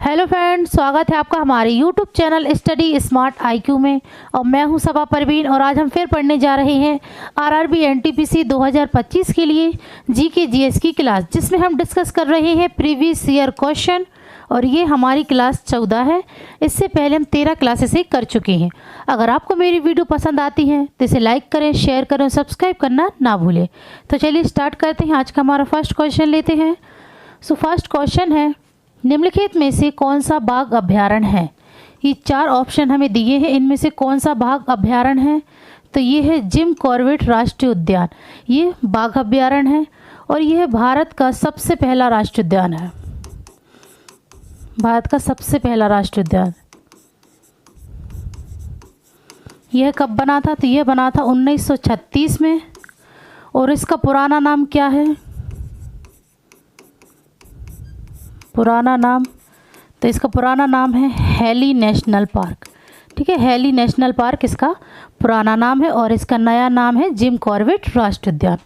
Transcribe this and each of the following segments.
Hello friends, स्वागत है आपका हमारे YouTube channel study smart IQ में। और मैं हूं सबा परवीन और आज हम फिर पढ़ने जा रहे हैं आरआरबी एनटीपीसी 2025 के लिए जीके जीएस की क्लास, जिसमें हम डिस्कस कर रहे हैं प्रीवियस ईयर क्वेश्चन। और ये हमारी क्लास 14 है। इससे पहले हम 13 क्लासेस कर चुके हैं। अगर आपको मेरी वीडियो पसंद आती है तो इसे लाइक करें, शेयर करें और सब्सक्राइब करना ना भूलें। तो चलिए स्टार्ट करते हैं। आज का हमारा फर्स्ट क्वेश्चन लेते हैं। सो फर्स्ट क्वेश्चन है, निम्नलिखित में से कौन सा बाघ अभ्यारण्य है। ये 4 ऑप्शन हमें दिए हैं, इनमें से कौन सा बाघ अभ्यारण्य है। तो ये है जिम कॉर्बेट राष्ट्रीय उद्यान। ये बाघ अभ्यारण्य है और यह भारत का सबसे पहला राष्ट्रीय उद्यान है। भारत का सबसे पहला राष्ट्रीय उद्यान। यह कब बना था? तो यह बना था 1936 में। और इसका पुराना नाम क्या है? पुराना नाम, तो इसका पुराना नाम है हैली नेशनल पार्क। ठीक है, हैली नेशनल पार्क इसका पुराना नाम है और इसका नया नाम है जिम कॉर्बेट राष्ट्रीय उद्यान।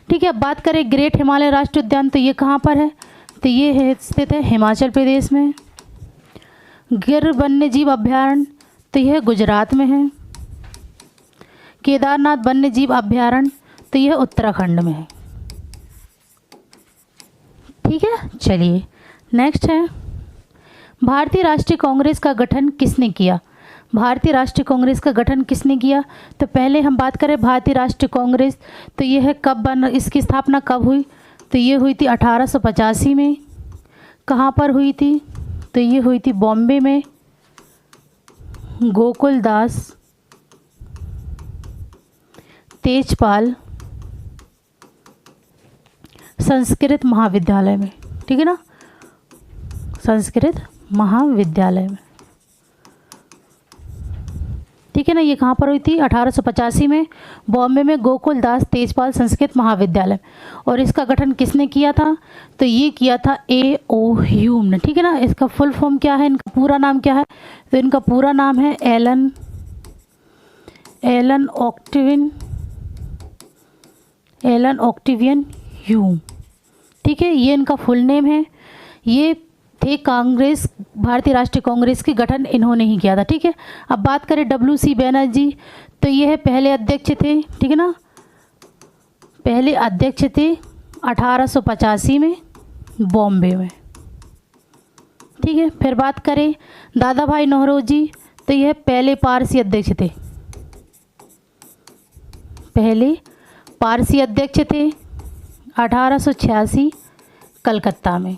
ठीक है, अब बात करें ग्रेट हिमालय राष्ट्रीय उद्यान, तो ये कहाँ पर है? तो ये है स्थित है हिमाचल प्रदेश में। गिर वन्य जीव अभ्यारण्य, तो यह गुजरात में है। केदारनाथ वन्य जीव अभ्यारण्य, तो यह उत्तराखंड में है। ठीक है, चलिए नेक्स्ट है, भारतीय राष्ट्रीय कांग्रेस का गठन किसने किया? भारतीय राष्ट्रीय कांग्रेस का गठन किसने किया? तो पहले हम बात करें भारतीय राष्ट्रीय कांग्रेस, तो यह है कब बन, इसकी स्थापना कब हुई? तो ये हुई थी 1885 में। कहाँ पर हुई थी? तो ये हुई थी बॉम्बे में। गोकुल दास तेजपाल संस्कृत महाविद्यालय में। ठीक है ना, संस्कृत महाविद्यालय में। ठीक है ना, ये कहाँ पर हुई थी? 1885 में बॉम्बे में गोकुल दास तेजपाल संस्कृत महाविद्यालय। और इसका गठन किसने किया था? तो ये किया था A.O. ह्यूम ने। ठीक है ना, इसका फुल फॉर्म क्या है, इनका पूरा नाम क्या है? तो इनका पूरा नाम है एलन ऑक्टेवियन ह्यूम। ठीक है, ये इनका फुल नेम है। ये थे कांग्रेस, भारतीय राष्ट्रीय कांग्रेस के गठन इन्होंने ही किया था। ठीक है, अब बात करें W.C. बैनर्जी, तो ये है पहले अध्यक्ष थे। ठीक है ना, पहले अध्यक्ष थे 1885 में बॉम्बे में। ठीक है, फिर बात करें दादा भाई नौरोजी, तो यह पहले पारसी अध्यक्ष थे। पहले पारसी अध्यक्ष थे 1886 कलकत्ता में।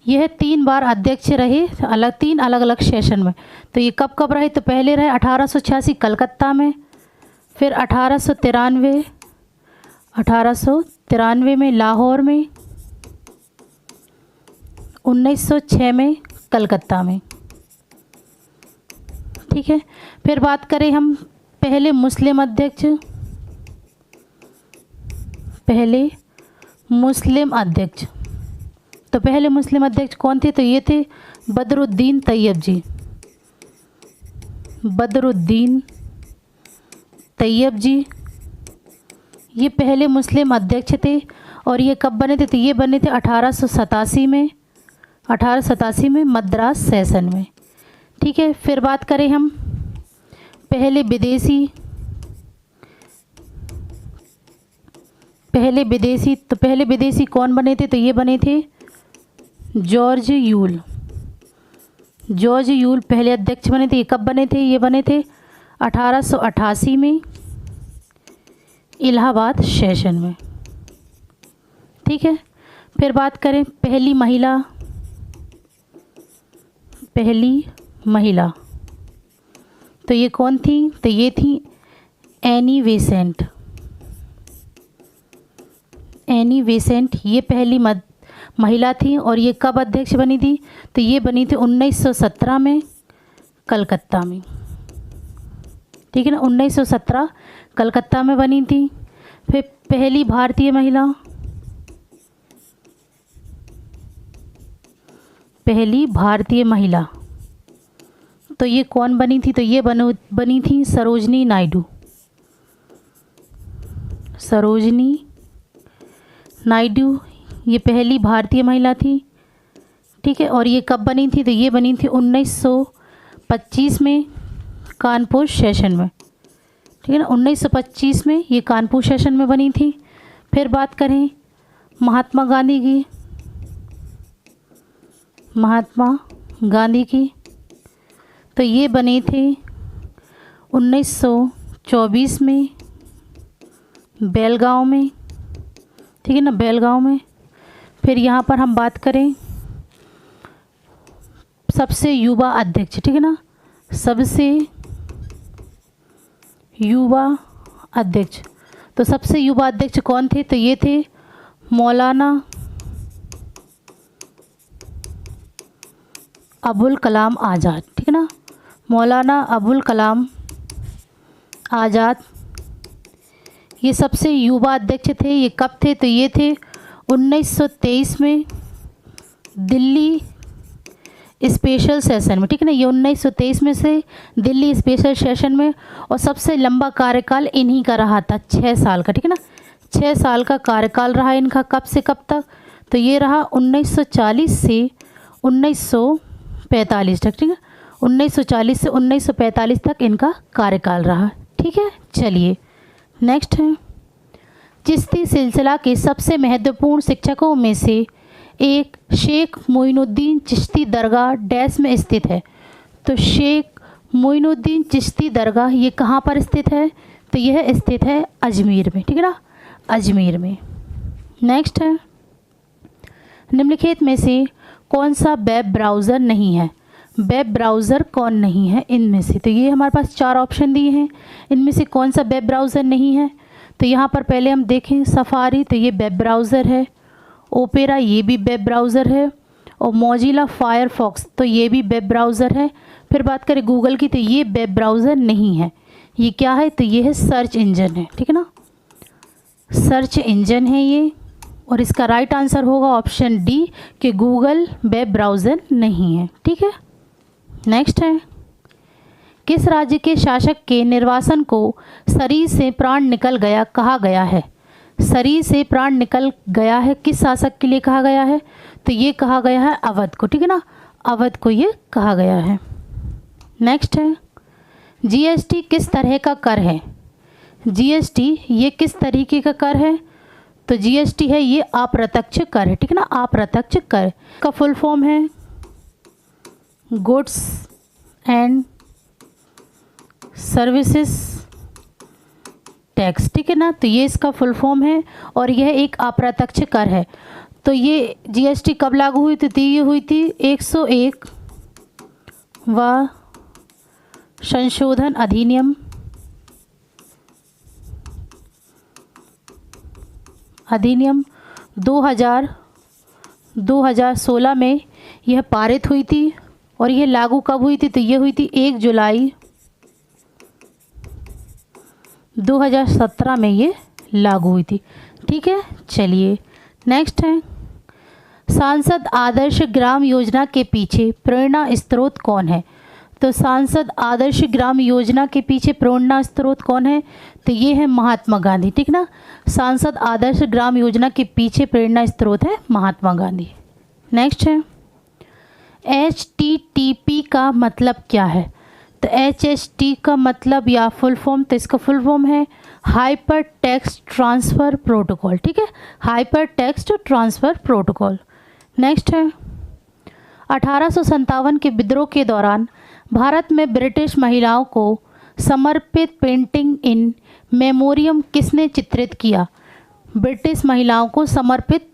यह 3 बार अध्यक्ष रहे, 3 अलग अलग सेशन में। तो ये कब कब रहे? तो पहले रहे 1886 कलकत्ता में, फिर 1893 में लाहौर में, 1906 में कलकत्ता में। ठीक है, फिर बात करें हम पहले मुस्लिम अध्यक्ष, तो पहले मुस्लिम अध्यक्ष कौन थे? तो ये थे बदरुद्दीन तैयब जी। बदरुद्दीन तैयब जी ये पहले मुस्लिम अध्यक्ष थे। और ये कब बने थे? तो ये बने थे 1887 में मद्रास सेशन में। ठीक है, फिर बात करें हम पहले विदेशी कौन बने थे? तो ये बने थे जॉर्ज यूल पहले अध्यक्ष बने थे। ये कब बने थे? ये बने थे 1888 में इलाहाबाद सेशन में। ठीक है, फिर बात करें पहली महिला, तो ये कौन थी? तो ये थी एनी बेसेंट। ये पहली महिला थी। और ये कब अध्यक्ष बनी थी? तो ये बनी थी 1917 में कलकत्ता में। ठीक है ना, 1917 कलकत्ता में बनी थी। फिर पहली भारतीय महिला, तो ये कौन बनी थी? तो ये बनी थी सरोजनी नायडू। ये पहली भारतीय महिला थी। ठीक है। और ये कब बनी थी? तो ये बनी थी 1925 में कानपुर सेशन में, ठीक है ना। 1925 में ये कानपुर सेशन में बनी थी। फिर बात करें महात्मा गांधी की, महात्मा गांधी की, तो ये बनी थी 1924 में बेलगांव में, ठीक है ना, बेलगांव में। फिर यहाँ पर हम बात करें सबसे युवा अध्यक्ष, ठीक है ना, सबसे युवा अध्यक्ष। तो सबसे युवा अध्यक्ष कौन थे? तो ये थे मौलाना अबुल कलाम आज़ाद, ठीक है ना, मौलाना अबुल कलाम आज़ाद। ये सबसे युवा अध्यक्ष थे। ये कब थे? तो ये थे 1923 में दिल्ली स्पेशल सेशन में, ठीक है ना। ये 1923 में से दिल्ली स्पेशल सेशन में, और सबसे लंबा कार्यकाल इन्हीं का रहा था, 6 साल का, ठीक है ना। 6 साल का कार्यकाल रहा इनका। कब से कब तक? तो ये रहा 1940 से 1945 तक, ठीक है। 1940 से 1945 तक इनका कार्यकाल रहा, ठीक है। चलिए नेक्स्ट है, चिश्ती सिलसिला के सबसे महत्वपूर्ण शिक्षकों में से एक शेख मोइनुद्दीन चिश्ती दरगाह डैश में स्थित है। तो शेख मोइनुद्दीन चिश्ती दरगाह ये कहाँ पर स्थित है? तो यह स्थित है अजमेर में, ठीक है ना, अजमेर में। नेक्स्ट है, निम्नलिखित में से कौन सा वेब ब्राउज़र नहीं है? वेब ब्राउज़र कौन नहीं है इनमें से? तो ये हमारे पास 4 ऑप्शन दिए हैं, इनमें से कौन सा वेब ब्राउज़र नहीं है? तो यहाँ पर पहले हम देखें सफारी, तो ये वेब ब्राउज़र है। ओपेरा ये भी वेब ब्राउज़र है। और मोजिला फायरफॉक्स तो ये भी वेब ब्राउज़र है। फिर बात करें गूगल की, तो ये वेब ब्राउज़र नहीं है। ये क्या है? तो ये है सर्च इंजन है, ठीक है ना, सर्च इंजन है ये। और इसका राइट आंसर होगा ऑप्शन डी कि गूगल वेब ब्राउज़र नहीं है, ठीक है। नेक्स्ट है, किस राज्य के शासक के निर्वासन को शरीर से प्राण निकल गया कहा गया है? शरीर से प्राण निकल गया है किस शासक के लिए कहा गया है? तो ये कहा गया है अवध को, ठीक है ना, अवध को ये कहा गया है। नेक्स्ट है, जीएसटी किस तरह का कर है? जीएसटी ये किस तरीके का कर है? तो जीएसटी है ये अप्रत्यक्ष कर है, ठीक है ना, अप्रत्यक्ष कर का फुल फॉर्म है गुड्स एंड सर्विसेज टैक्स, ठीक है ना। तो ये इसका फुल फॉर्म है और यह एक अप्रत्यक्ष कर है। तो ये जीएसटी कब लागू हुई थी? ये हुई थी 101 व संशोधन अधिनियम 2016 में यह पारित हुई थी। और यह लागू कब हुई थी? तो ये हुई थी 1 जुलाई 2017 में ये लागू हुई थी, ठीक है। चलिए नेक्स्ट है, सांसद आदर्श ग्राम योजना के पीछे प्रेरणा स्रोत कौन है? तो सांसद आदर्श ग्राम योजना के पीछे प्रेरणा स्रोत कौन है? तो ये है महात्मा गांधी, ठीक ना। सांसद आदर्श ग्राम योजना के पीछे प्रेरणा स्रोत है महात्मा गांधी। नेक्स्ट है, HTTP का मतलब क्या है? तो HTTP का मतलब या फुल फॉर्म, तो इसका फुल फॉर्म है हाइपर टेक्स्ट ट्रांसफ़र प्रोटोकॉल, ठीक है, hyper text transfer protocol. Next है, 1857 के विद्रोह के दौरान भारत में ब्रिटिश महिलाओं को समर्पित पेंटिंग इन मेमोरियम किसने चित्रित किया? ब्रिटिश महिलाओं को समर्पित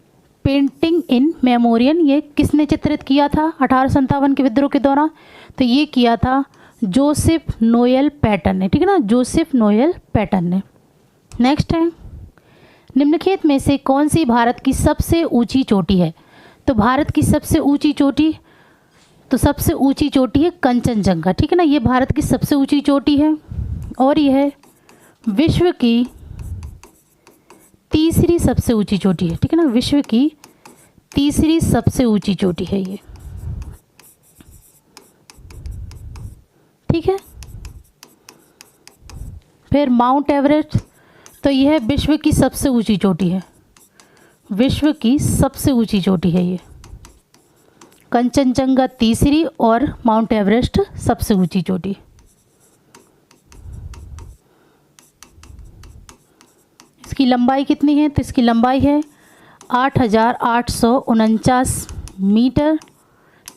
पेंटिंग इन मेमोरियम ये किसने चित्रित किया था 1857 के विद्रोह के दौरान? तो ये किया था जोसेफ नोएल पैटन ने, ठीक है ना, जोसेफ नोएल पैटन ने। नेक्स्ट है, निम्नलिखित में से कौन सी भारत की सबसे ऊंची चोटी है? तो भारत की सबसे ऊंची चोटी, तो सबसे ऊंची चोटी है कंचनजंगा, ठीक है ना, ये भारत की सबसे ऊंची चोटी है। और यह विश्व की तीसरी सबसे ऊंची चोटी है, ठीक है ना, विश्व की तीसरी सबसे ऊंची चोटी है ये, ठीक है। फिर माउंट एवरेस्ट, तो यह विश्व की सबसे ऊंची चोटी है, विश्व की सबसे ऊंची चोटी है ये। कंचनजंगा तीसरी और माउंट एवरेस्ट सबसे ऊंची चोटी। इसकी लंबाई कितनी है? तो इसकी लंबाई है 8,849 मीटर,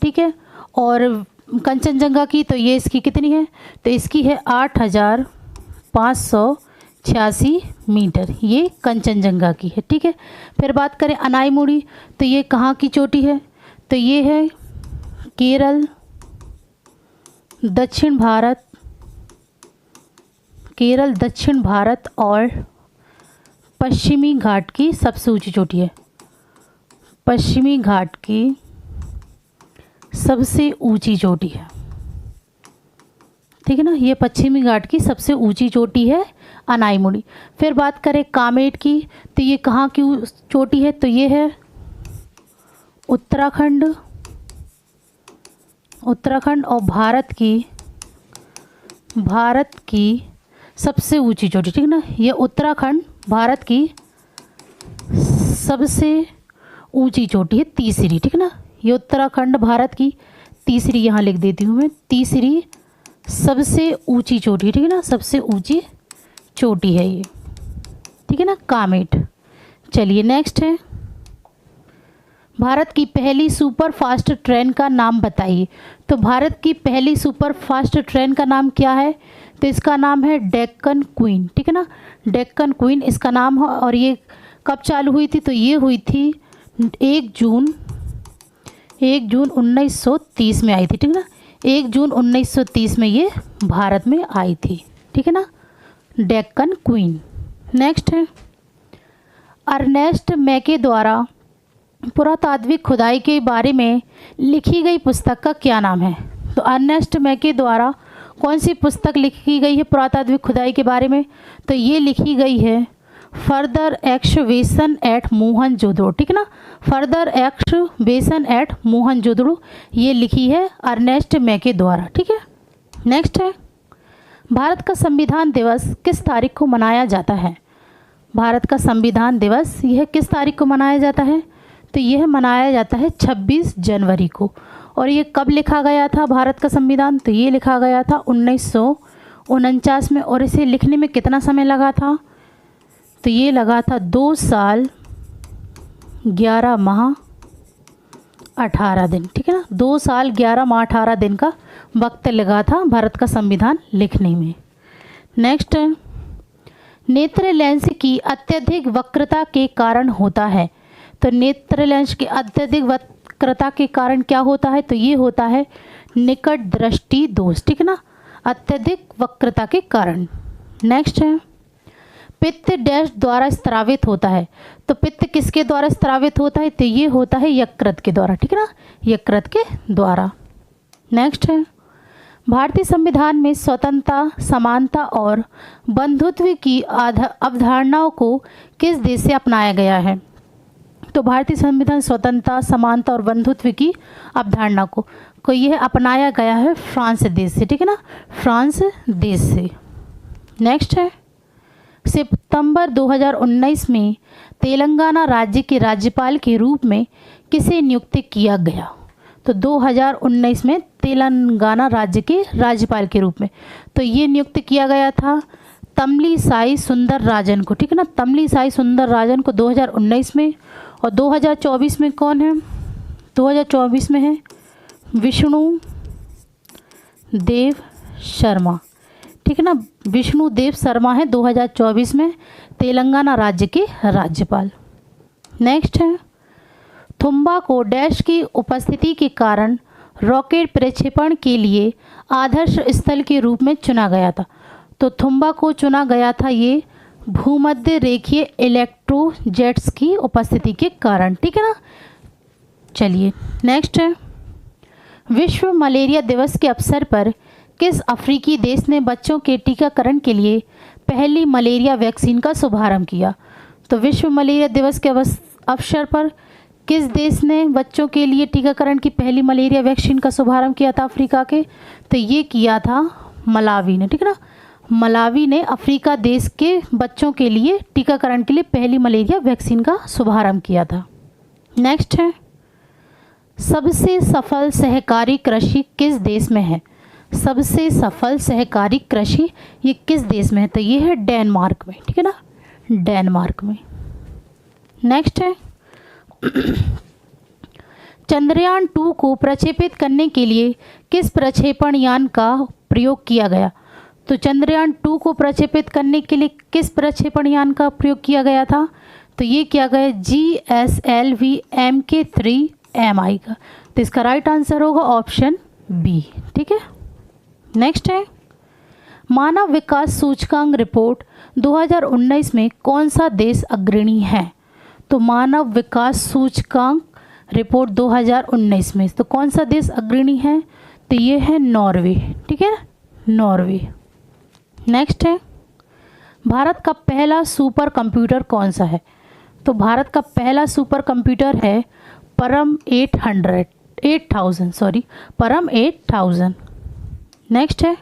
ठीक है। और कंचनजंगा की तो ये इसकी कितनी है? तो इसकी है 8,586 मीटर, ये कंचनजंगा की है, ठीक है। फिर बात करें अनाईमुड़ी, तो ये कहाँ की चोटी है? तो ये है केरल, दक्षिण भारत, केरल, दक्षिण भारत और पश्चिमी घाट की सबसे ऊंची चोटी है। पश्चिमी घाट की सबसे ऊंची चोटी है, ठीक है ना। ये पश्चिमी घाट की सबसे ऊंची चोटी है अनाईमुड़ी। फिर बात करें कामेट की, तो ये कहाँ की चोटी है? तो ये है उत्तराखंड, उत्तराखंड और भारत की सबसे ऊंची चोटी, ठीक है ना। ये उत्तराखंड भारत की सबसे ऊंची चोटी है, तीसरी, ठीक है ना। ये उत्तराखंड भारत की तीसरी, यहाँ लिख देती हूँ मैं, तीसरी सबसे ऊंची चोटी, ठीक है ना, सबसे ऊंची चोटी है ये, ठीक है ना, कामेट। चलिए नेक्स्ट है, भारत की पहली सुपर फास्ट ट्रेन का नाम बताइए। तो भारत की पहली सुपर फास्ट ट्रेन का नाम क्या है? तो इसका नाम है डेक्कन क्वीन, ठीक है ना, डेक्कन क्वीन इसका नाम है। और ये कब चालू हुई थी? तो ये हुई थी 1 जून 1930 में आई थी, ठीक है ना। 1 जून 1930 में ये भारत में आई थी, ठीक है ना, डेक्कन क्वीन। नेक्स्ट है, अर्नेस्ट मैके द्वारा पुरातात्विक खुदाई के बारे में लिखी गई पुस्तक का क्या नाम है? तो अर्नेस्ट मैके द्वारा कौन सी पुस्तक लिखी गई है पुरातात्विक खुदाई के बारे में? तो ये लिखी गई है फर्दर एक्सकवेशन एट मोहनजोदड़ो, ठीक है ना, फर्दर एक्सकवेशन एट मोहनजोदड़ो, ये लिखी है अर्नेस्ट मैके द्वारा, ठीक है। नेक्स्ट है, भारत का संविधान दिवस किस तारीख को मनाया जाता है? भारत का संविधान दिवस यह किस तारीख को मनाया जाता है? तो यह मनाया जाता है 26 जनवरी को। और ये कब लिखा गया था भारत का संविधान? तो ये लिखा गया था 1949 में। और इसे लिखने में कितना समय लगा था? तो ये लगा था 2 साल 11 माह 18 दिन, ठीक है ना, 2 साल 11 माह 18 दिन का वक्त लगा था भारत का संविधान लिखने में। नेक्स्ट है, नेत्र लेंस की अत्यधिक वक्रता के कारण होता है। तो नेत्र लेंस की अत्यधिक वक्रता के कारण क्या होता है? तो ये होता है निकट दृष्टि दोष, ठीक है ना, अत्यधिक वक्रता के कारण। नेक्स्ट है, पित्त डैश द्वारा स्रावित होता है। तो पित्त किसके द्वारा स्रावित होता है? तो ये होता है यकृत के द्वारा, ठीक है ना, यकृत के द्वारा। नेक्स्ट है, भारतीय संविधान में स्वतंत्रता, समानता और बंधुत्व की अवधारणाओं को किस देश से अपनाया गया है? तो भारतीय संविधान स्वतंत्रता, समानता और बंधुत्व की अवधारणा को यह अपनाया गया है फ्रांस देश से, ठीक है ना, फ्रांस देश से। नेक्स्ट है, सितंबर 2019 में तेलंगाना राज्य के राज्यपाल के रूप में किसे नियुक्त किया गया? तो 2019 में तेलंगाना राज्य के राज्यपाल के रूप में तो ये नियुक्त किया गया था तमिलिसाई सुंदरराजन को, ठीक है ना, तमिलिसाई सुंदरराजन को 2019 में। और 2024 में कौन है? 2024 में है विष्णु देव शर्मा, ठीक है ना, विष्णु देव शर्मा है 2024 में तेलंगाना राज्य के राज्यपाल। नेक्स्ट है, थुम्बा को डैश की उपस्थिति के कारण रॉकेट प्रक्षेपण के लिए आदर्श स्थल के रूप में चुना गया था। तो थुम्बा को चुना गया था ये भूमध्य रेखीय इलेक्ट्रोजेट्स की उपस्थिति के कारण, ठीक है ना। चलिए नेक्स्ट है, विश्व मलेरिया दिवस के अवसर पर किस अफ्रीकी देश ने बच्चों के टीकाकरण के लिए पहली मलेरिया वैक्सीन का शुभारंभ किया? तो विश्व मलेरिया दिवस के अवसर पर किस देश ने बच्चों के लिए टीकाकरण की पहली मलेरिया वैक्सीन का शुभारंभ किया था अफ्रीका के? तो ये किया था मलावी ने, ठीक है ना, मलावी ने अफ्रीका देश के बच्चों के लिए टीकाकरण के लिए पहली मलेरिया वैक्सीन का शुभारंभ किया था। नेक्स्ट है, सबसे सफल सहकारी कृषि किस देश में है? सबसे सफल सहकारी कृषि ये किस देश में है? तो ये है डेनमार्क में, ठीक है ना, डेनमार्क में। नेक्स्ट है चंद्रयान 2 को प्रक्षेपित करने के लिए किस प्रक्षेपण यान का प्रयोग किया गया? तो चंद्रयान 2 को प्रक्षेपित करने के लिए किस प्रक्षेपण यान का प्रयोग किया गया था? तो ये किया गया GSLV Mk3Mi का। तो इसका राइट आंसर होगा ऑप्शन बी, ठीक है। नेक्स्ट है मानव विकास सूचकांक रिपोर्ट 2019 में कौन सा देश अग्रणी है? तो मानव विकास सूचकांक रिपोर्ट 2019 में तो कौन सा देश अग्रणी है? तो ये है नॉर्वे, ठीक है, नॉर्वे। नेक्स्ट है भारत का पहला सुपर कंप्यूटर कौन सा है? तो भारत का पहला सुपर कंप्यूटर है परम 8000। नेक्स्ट है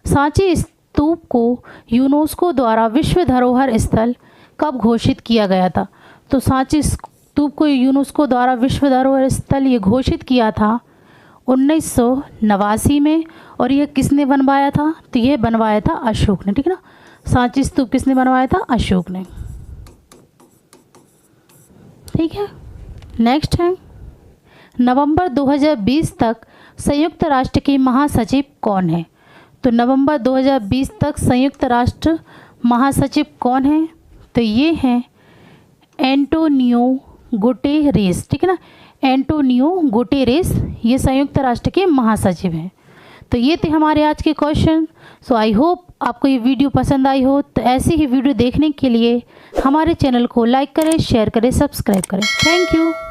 सांची स्तूप को यूनेस्को द्वारा विश्व धरोहर स्थल कब घोषित किया गया था? तो सांची स्तूप को यूनेस्को द्वारा विश्व धरोहर स्थल ये घोषित किया था 1989 में। और यह किसने बनवाया था? तो यह बनवाया था अशोक ने, ठीक है ना। सांची स्तूप किसने बनवाया था? अशोक ने, ठीक है। नेक्स्ट है नवंबर 2020 तक संयुक्त राष्ट्र के महासचिव कौन है? तो नवंबर 2020 तक संयुक्त राष्ट्र महासचिव कौन है? तो ये हैं एंटोनियो गुटेरेस, ठीक है ना, एंटोनियो गुटेरेस ये संयुक्त राष्ट्र के महासचिव हैं। तो ये थे हमारे आज के क्वेश्चन। सो आई होप आपको ये वीडियो पसंद आई हो। तो ऐसी ही वीडियो देखने के लिए हमारे चैनल को लाइक करें, शेयर करें, सब्सक्राइब करें। Thank you.